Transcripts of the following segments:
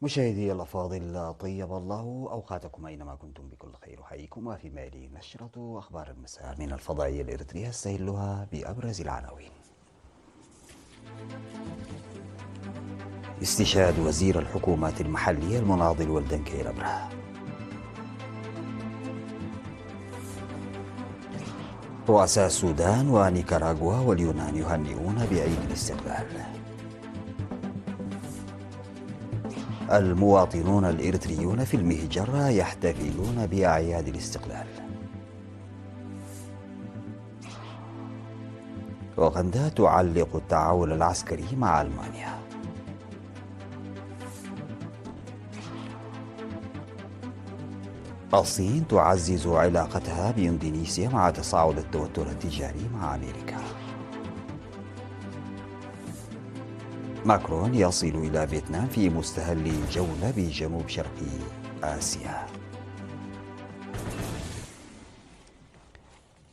مشاهدي الأفاضل، طيب الله أوقاتكم أينما كنتم بكل خير. أحييكم في مالي نشرة أخبار المساء من الفضائية الإريترية، استهلها بأبرز العناوين. استشهاد وزير الحكومات المحلية المناضل والدنكي الأبره. رؤساء السودان ونيكاراغوا واليونان يهنئون بعيد الاستقلال. المواطنون الإريتريون في المهجر يحتفلون بأعياد الاستقلال. أوغندا تعلق التعاون العسكري مع ألمانيا. الصين تعزز علاقتها بإندونيسيا مع تصاعد التوتر التجاري مع أمريكا. ماكرون يصل إلى فيتنام في مستهل جولة بجنوب شرق آسيا.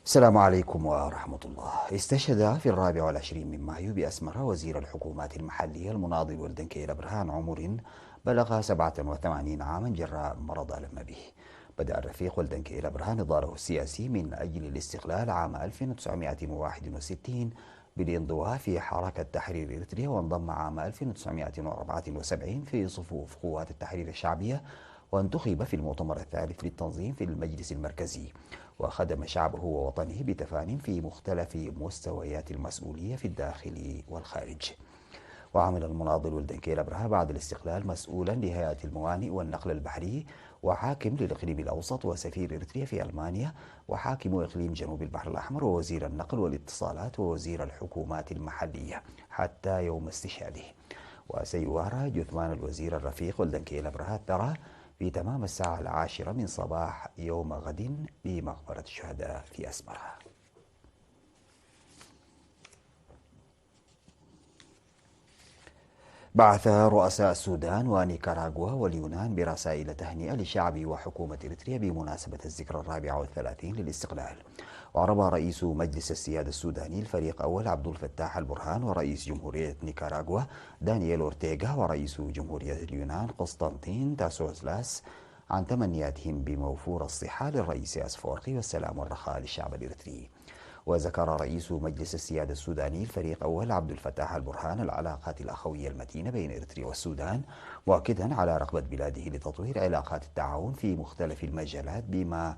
السلام عليكم ورحمة الله. استشهد في 24 من مايو بأسمرة وزير الحكومات المحلية المناضل والدنكي الأبره عن عمر بلغ 87 عاما جراء مرض ألم به. بدأ الرفيق والدنكي الأبره نضاله السياسي من أجل الاستقلال عام 1961 بالانضواء في حركة تحرير إريتريا، وانضم عام 1974 في صفوف قوات التحرير الشعبية، وانتخب في المؤتمر الثالث للتنظيم في المجلس المركزي، وخدم شعبه ووطنه بتفان في مختلف مستويات المسؤولية في الداخل والخارج. وعمل المناضل والدنكي الأبره بعد الاستقلال مسؤولا لهيئة الموانئ والنقل البحري، وحاكم للإقليم الأوسط، وسفير إريتريا في ألمانيا، وحاكم إقليم جنوب البحر الأحمر، ووزير النقل والاتصالات، ووزير الحكومات المحلية حتى يوم استشهاده. وسيوارى جثمان الوزير الرفيق والدنكي الأبره الثرى في تمام الساعة 10 من صباح يوم غد بمقبرة الشهداء في أسمرة. بعث رؤساء السودان ونيكاراغوا واليونان برسائل تهنئة لشعب وحكومة إريتريا بمناسبة الذكرى 34 للاستقلال. وعرب رئيس مجلس السيادة السوداني الفريق أول عبد الفتاح البرهان، ورئيس جمهورية نيكاراغوا دانييل أورتيغا، ورئيس جمهورية اليونان قسطنطين تاسوسلاس عن تمنياتهم بموفور الصحة للرئيس أسفورقي والسلام والرخاء للشعب الإريتري. وذكر رئيس مجلس السيادة السوداني الفريق أول عبد الفتاح البرهان العلاقات الأخوية المتينة بين إريتريا والسودان، مؤكدا على رغبة بلاده لتطوير علاقات التعاون في مختلف المجالات بما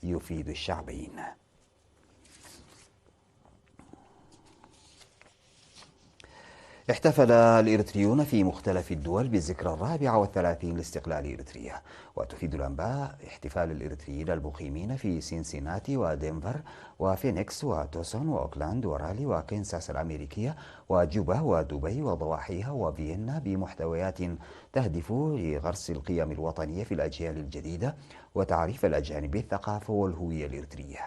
يفيد الشعبين. احتفل الإريتريون في مختلف الدول بالذكرى 34 لاستقلال إريتريا. وتفيد الأنباء احتفال الإريتريين المقيمين في سينسيناتي ودنفر وفينيكس وتوسون وأوكلاند ورالي وكنساس الأمريكية وجوبا ودبي وضواحيها وفيينا بمحتويات تهدف لغرس القيم الوطنية في الأجيال الجديدة وتعريف الأجانب بالثقافة والهوية الإريترية.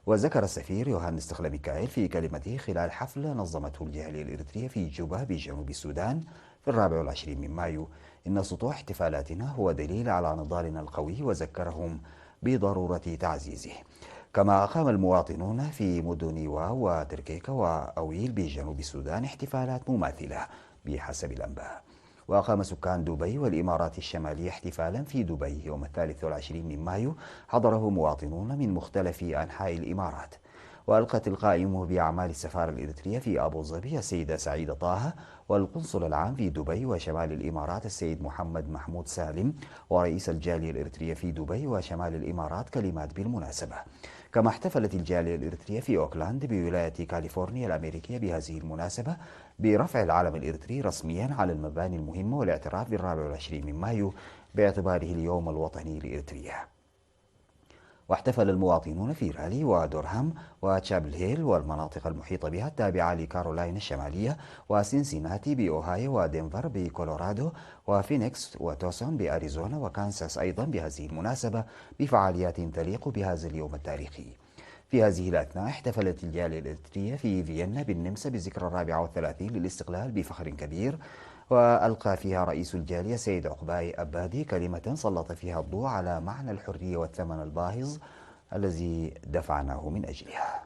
وذكر السفير يوهانس تخلا ميكائيل في كلمته خلال حفل نظمته الجالية الإريترية في جوبا بجنوب السودان في 24 من مايو إن سطوع احتفالاتنا هو دليل على نضالنا القوي، وذكرهم بضرورة تعزيزه. كما أقام المواطنون في مدن واو وتركيكا وأويل بجنوب السودان احتفالات مماثلة بحسب الأنباء. وأقام سكان دبي والإمارات الشمالية احتفالا في دبي يوم 23 من مايو حضره مواطنون من مختلف أنحاء الإمارات. وألقت القائمة بأعمال السفارة الإريترية في أبو ظبي السيدة سعيدة طه، والقنصل العام في دبي وشمال الإمارات السيد محمد محمود سالم، ورئيس الجالية الإريترية في دبي وشمال الإمارات كلمات بالمناسبة. كما احتفلت الجالية الإريترية في أوكلاند بولاية كاليفورنيا الأمريكية بهذه المناسبة برفع العلم الإريتري رسميا على المباني المهمة والاعتراف بال24 من مايو باعتباره اليوم الوطني لإريتريا. واحتفل المواطنون في رالي ودورهام وتشابل هيل والمناطق المحيطة بها التابعة لكارولاينا الشمالية وسينسيناتي بأوهايو ودنفر بكولورادو وفينيكس وتوسون بأريزونا وكانساس أيضا بهذه المناسبة بفعاليات تليق بهذا اليوم التاريخي. في هذه الأثناء احتفلت الجالية الإريترية في فيينا بالنمسا بالذكرى 34 للاستقلال بفخر كبير، وألقى فيها رئيس الجالية سيد عقباي أبادي كلمة سلط فيها الضوء على معنى الحرية والثمن الباهظ الذي دفعناه من أجلها.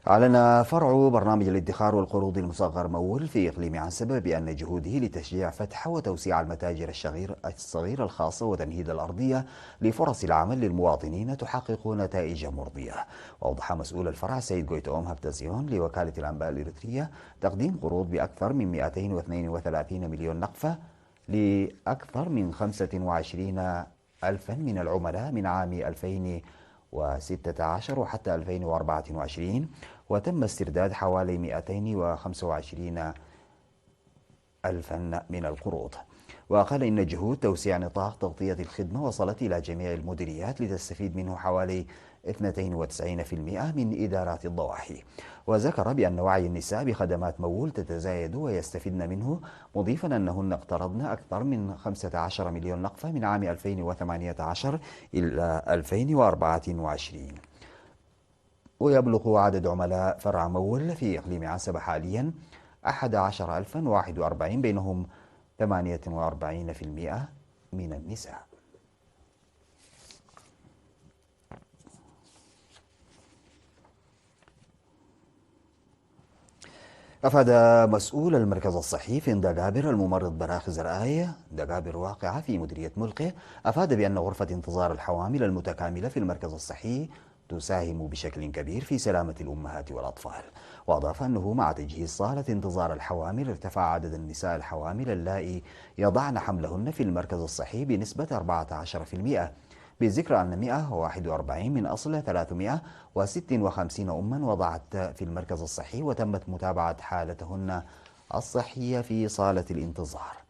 أعلن فرع برنامج الادخار والقروض المصغر مول في إقليم عنسبة بأن جهوده لتشجيع فتح وتوسيع المتاجر الصغيرة الخاصة وتمهيد الأرضية لفرص العمل للمواطنين تحقق نتائج مرضية. وأوضح مسؤول الفرع سيد جويتوم هبتزيون لوكالة الأنباء الإريترية تقديم قروض بأكثر من 232 مليون نقفة لأكثر من 25 ألفا من العملاء من عام 2016 وحتى 2024، وتم استرداد حوالي 225 ألفا من القروض. وقال إن جهود توسيع نطاق تغطية الخدمة وصلت إلى جميع المديريات لتستفيد منه حوالي 92% من إدارات الضواحي. وذكر بأن وعي النساء بخدمات مول تتزايد ويستفدن منه، مضيفا أنهن اقترضن أكثر من 15 مليون نقفة من عام 2018 إلى 2024. ويبلغ عدد عملاء فرع مول في إقليم عنسبة حاليا 11,041، بينهم 48% من النساء. أفاد مسؤول المركز الصحي في دقابر الممرض براخز رآية دقابر واقعة في مديرية ملقي، أفاد بأن غرفة انتظار الحوامل المتكاملة في المركز الصحي تساهم بشكل كبير في سلامة الأمهات والأطفال. وأضاف أنه مع تجهيز صالة انتظار الحوامل ارتفع عدد النساء الحوامل اللائي يضعن حملهن في المركز الصحي بنسبة 14%، بالذكر أن 141 من أصل 356 أما وضعت في المركز الصحي وتمت متابعة حالتهن الصحية في صالة الانتظار.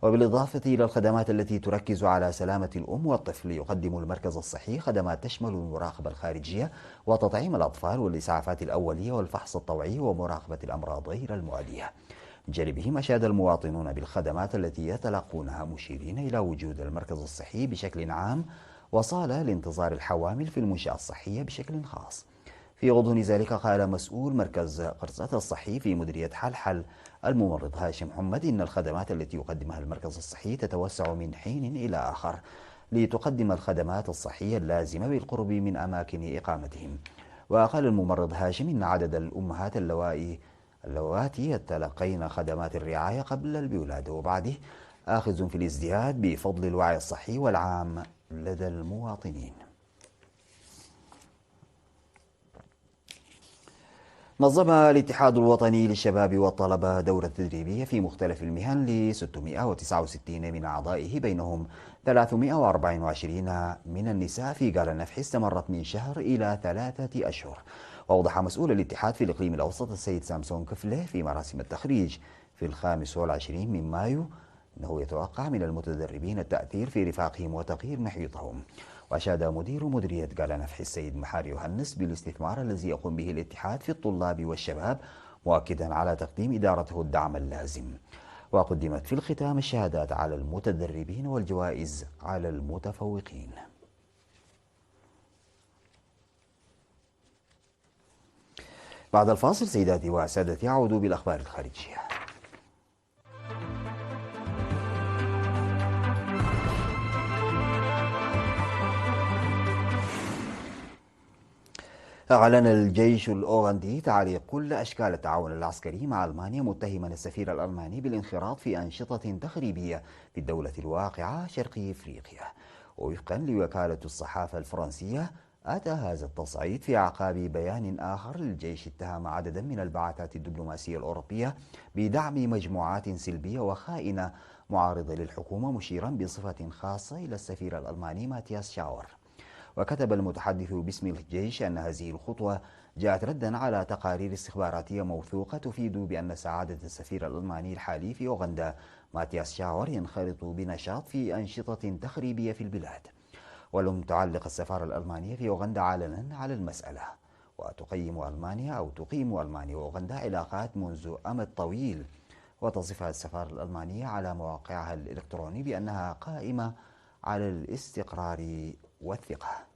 وبالإضافة إلى الخدمات التي تركز على سلامة الأم والطفل، يقدم المركز الصحي خدمات تشمل المراقبة الخارجية وتطعيم الأطفال والإسعافات الأولية والفحص الطوعي ومراقبة الأمراض غير المعدية. بجانبهم أشاد المواطنون بالخدمات التي يتلقونها، مشيرين إلى وجود المركز الصحي بشكل عام وصالة لانتظار الحوامل في المنشأة الصحية بشكل خاص. في غضون ذلك قال مسؤول مركز قرصة الصحي في مديرية حلحل الممرض هاشم محمد إن الخدمات التي يقدمها المركز الصحي تتوسع من حين إلى آخر لتقدم الخدمات الصحية اللازمة بالقرب من أماكن إقامتهم. وقال الممرض هاشم إن عدد الأمهات اللواتي يتلقين خدمات الرعاية قبل الولادة وبعده آخذ في الازدياد بفضل الوعي الصحي والعام لدى المواطنين. نظم الاتحاد الوطني للشباب والطلبة دورة تدريبية في مختلف المهن ل 669 من أعضائه، بينهم 324 من النساء في قال نفح استمرت من شهر إلى 3 أشهر. وأوضح مسؤول الاتحاد في الإقليم الأوسط السيد سامسون كفله في مراسم التخريج في 25 من مايو أنه يتوقع من المتدربين التأثير في رفاقهم وتغيير محيطهم. وأشاد مدير مديرية قال نفح السيد محار يوهنس بالاستثمار الذي يقوم به الاتحاد في الطلاب والشباب، مؤكدا على تقديم إدارته الدعم اللازم. وقدمت في الختام الشهادات على المتدربين والجوائز على المتفوقين. بعد الفاصل سيداتي وسادتي أعود بالأخبار الخارجية. أعلن الجيش الأوغندي تعليق كل أشكال التعاون العسكري مع ألمانيا، متهما السفير الألماني بالانخراط في أنشطة تخريبية في الدولة الواقعة شرقي إفريقيا. ووفقا لوكالة الصحافة الفرنسية، أتى هذا التصعيد في أعقاب بيان آخر للجيش اتهم عددا من البعثات الدبلوماسية الأوروبية بدعم مجموعات سلبية وخائنة معارضة للحكومة، مشيرا بصفة خاصة إلى السفير الألماني ماتياس شاور. وكتب المتحدث باسم الجيش أن هذه الخطوة جاءت ردا على تقارير استخباراتية موثوقة تفيد بأن سعادة السفير الألماني الحالي في أوغندا ماتياس شاور ينخرط بنشاط في أنشطة تخريبية في البلاد. ولم تعلق السفارة الألمانية في أوغندا علنا على المسألة. وتقيم ألمانيا وأوغندا علاقات منذ أمد طويل، وتصفها السفارة الألمانية على مواقعها الإلكتروني بأنها قائمة على الاستقرار والثقة.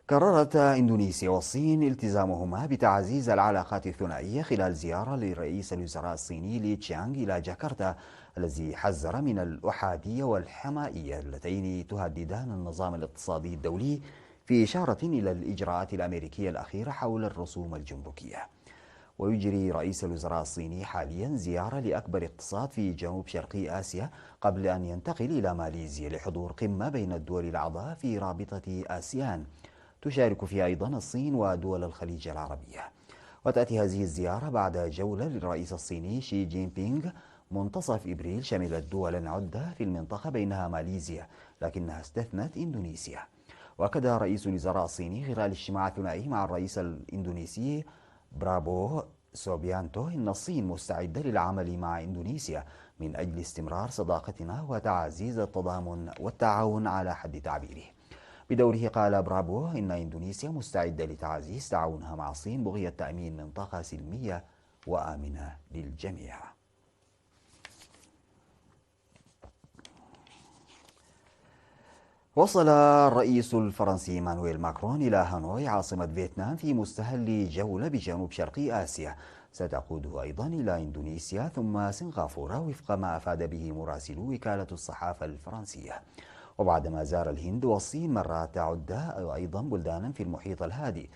قررت إندونيسيا والصين التزامهما بتعزيز العلاقات الثنائية خلال زيارة لرئيس الوزراء الصيني لي تشيانغ إلى جاكرتا، الذي حذر من الأحادية والحمائية اللتين تهددان النظام الاقتصادي الدولي، في إشارة إلى الإجراءات الأمريكية الأخيرة حول الرسوم الجمركية. ويجري رئيس الوزراء الصيني حاليا زيارة لأكبر اقتصاد في جنوب شرقي آسيا قبل أن ينتقل إلى ماليزيا لحضور قمة بين الدول الأعضاء في رابطة آسيان تشارك فيها أيضا الصين ودول الخليج العربية. وتأتي هذه الزيارة بعد جولة للرئيس الصيني شي جين بينغ منتصف إبريل شملت دولا عدة في المنطقة بينها ماليزيا، لكنها استثنت إندونيسيا. وأكد رئيس الوزراء الصيني خلال اجتماع ثنائي مع الرئيس الإندونيسي برابو سوبيانتو إن الصين مستعدة للعمل مع إندونيسيا من أجل استمرار صداقتنا وتعزيز التضامن والتعاون على حد تعبيره. بدوره قال برابو إن إندونيسيا مستعدة لتعزيز تعاونها مع الصين بغية تأمين منطقة سلمية وآمنة للجميع. وصل الرئيس الفرنسي إيمانويل ماكرون إلى هانوي عاصمة فيتنام في مستهل جولة بجنوب شرقي آسيا ستقوده أيضا إلى إندونيسيا ثم سنغافورة، وفق ما أفاد به مراسلو وكالة الصحافة الفرنسية. وبعدما زار الهند والصين مرات عدة أيضا بلدانا في المحيط الهادي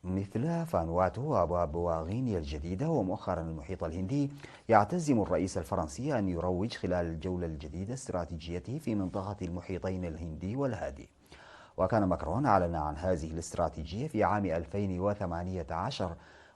مثل فانواتو وبابوا غينيا الجديدة ومؤخرا المحيط الهندي، يعتزم الرئيس الفرنسي أن يروج خلال الجولة الجديدة استراتيجيته في منطقة المحيطين الهندي والهادي. وكان ماكرون أعلن عن هذه الاستراتيجية في عام 2018،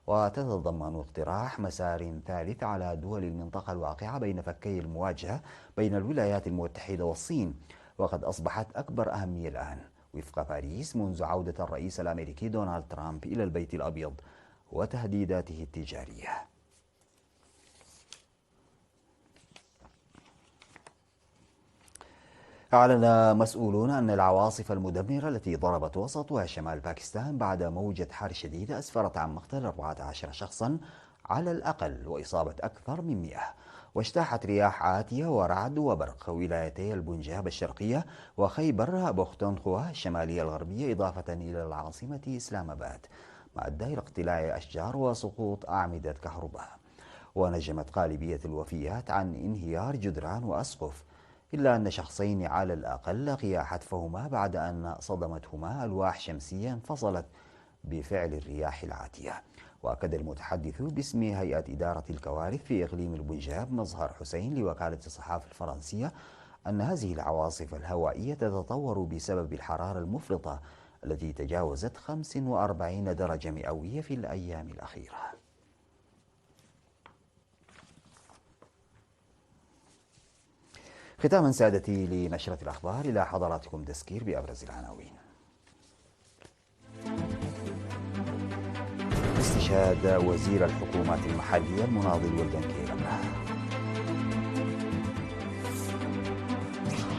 وتتضمن اقتراح مسار ثالث على دول المنطقة الواقعة بين فكي المواجهة بين الولايات المتحدة والصين، وقد أصبحت أكبر أهمية الآن وفق باريس منذ عودة الرئيس الأمريكي دونالد ترامب إلى البيت الأبيض وتهديداته التجارية. أعلن مسؤولون أن العواصف المدمرة التي ضربت وسط وشمال باكستان بعد موجة حر شديدة أسفرت عن مقتل 14 شخصا على الأقل وإصابة أكثر من 100، واجتاحت رياح عاتية ورعد وبرق ولايتي البنجاب الشرقية وخيبر بختونخوا الشمالية الغربية، إضافة إلى العاصمة إسلام آباد، ما أدى إلى اقتلاع أشجار وسقوط أعمدة كهرباء. ونجمت غالبية الوفيات عن انهيار جدران وأسقف، إلا أن شخصين على الأقل لقيا حتفهما بعد أن صدمتهما ألواح شمسية انفصلت بفعل الرياح العاتية. وأكد المتحدث باسم هيئة إدارة الكوارث في إقليم البنجاب مظهر حسين لوكالة الصحافة الفرنسية أن هذه العواصف الهوائية تتطور بسبب الحرارة المفرطة التي تجاوزت 45 درجة مئوية في الأيام الأخيرة. ختاما سادتي لنشرة الأخبار، إلى حضراتكم تذكير بأبرز العناوين. استشهاد وزير الحكومات المحلية المناضل والبنكيرة.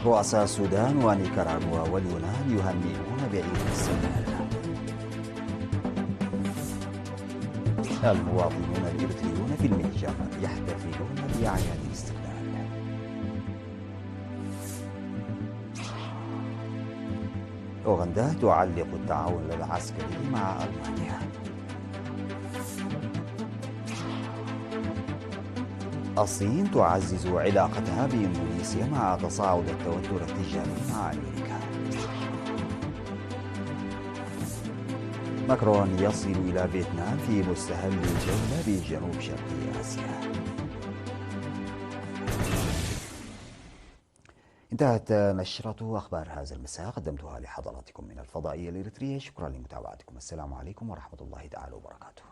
رؤساء السودان ونيكاراغوا واليونان يهنئون بعيد السلام. المواطنون الإريتريون في المهجر يحتفلون بأعياد الاستقلال. أوغندا تعلق التعاون العسكري مع ألمانيا. الصين تعزز علاقتها بإندونيسيا مع تصاعد التوتر التجاري مع أمريكا. ماكرون يصل إلى فيتنام في مستهل الجولة بجنوب شرق آسيا. انتهت نشرة أخبار هذا المساء، قدمتها لحضراتكم من الفضائية الإريترية. شكرا لمتابعتكم. السلام عليكم ورحمة الله تعالى وبركاته.